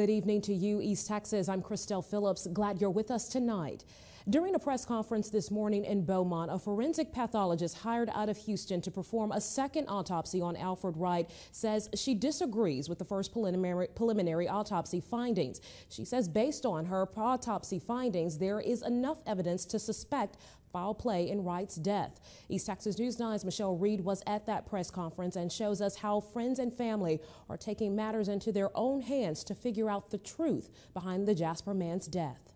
Good evening to you, East Texas. I'm Christelle Phillips. Glad you're with us tonight. During a press conference this morning in Beaumont, a forensic pathologist hired out of Houston to perform a second autopsy on Alfred Wright says she disagrees with the first preliminary autopsy findings. She says based on her autopsy findings, there is enough evidence to suspect foul play in Wright's death. East Texas News 9's Michelle Reed was at that press conference and shows us how friends and family are taking matters into their own hands to figure out the truth behind the Jasper man's death.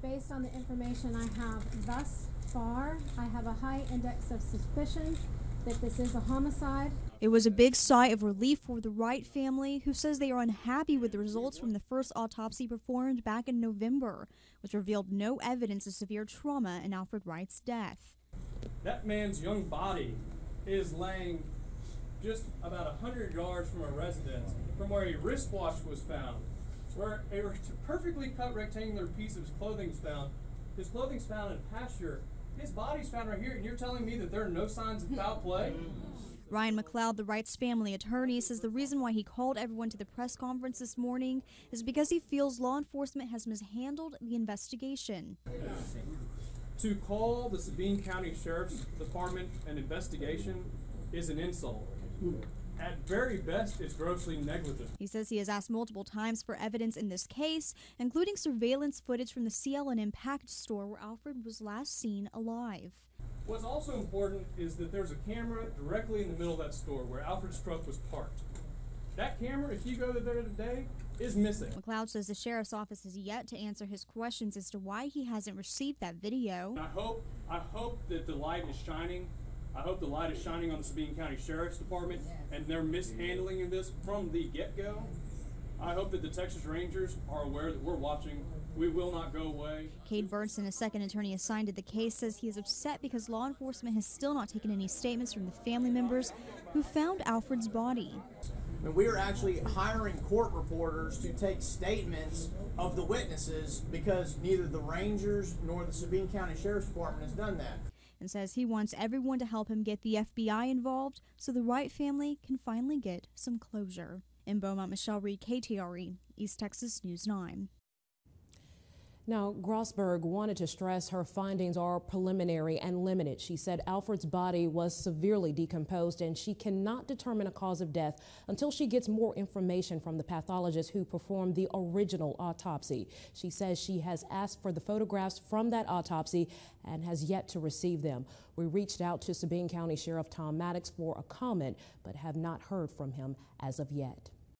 Based on the information I have thus far, I have a high index of suspicion that this is a homicide. It was a big sigh of relief for the Wright family, who says they are unhappy with the results from the first autopsy performed back in November, which revealed no evidence of severe trauma in Alfred Wright's death. That man's young body is laying just about 100 yards from a residence, from where a wristwatch was found, where a perfectly cut rectangular piece of his clothing is found. His clothing's found in a pasture. His body's found right here, and you're telling me that there are no signs of foul play? Ryan McLeod, the Wrights family attorney, says the reason why he called everyone to the press conference this morning is because he feels law enforcement has mishandled the investigation. To call the Sabine County Sheriff's Department an investigation is an insult. At very best, it's grossly negligent. He says he has asked multiple times for evidence in this case, including surveillance footage from the CL&M package store where Alfred was last seen alive. What's also important is that there's a camera directly in the middle of that store where Alfred's truck was parked. That camera, if you go there today, is missing. McLeod says the sheriff's office has yet to answer his questions as to why he hasn't received that video. I hope that the light is shining. I hope the light is shining on the Sabine County Sheriff's Department and their mishandling of this from the get-go. I hope that the Texas Rangers are aware that we're watching. We will not go away. Cade Burnson, a second attorney assigned to the case, says he is upset because law enforcement has still not taken any statements from the family members who found Alfred's body. And we are actually hiring court reporters to take statements of the witnesses because neither the Rangers nor the Sabine County Sheriff's Department has done that. And says he wants everyone to help him get the FBI involved so the Wright family can finally get some closure. In Beaumont, Michelle Reed, KTRE, East Texas News 9. Now, Grossberg wanted to stress her findings are preliminary and limited. She said Alfred's body was severely decomposed and she cannot determine a cause of death until she gets more information from the pathologist who performed the original autopsy. She says she has asked for the photographs from that autopsy and has yet to receive them. We reached out to Sabine County Sheriff Tom Maddox for a comment, but have not heard from him as of yet.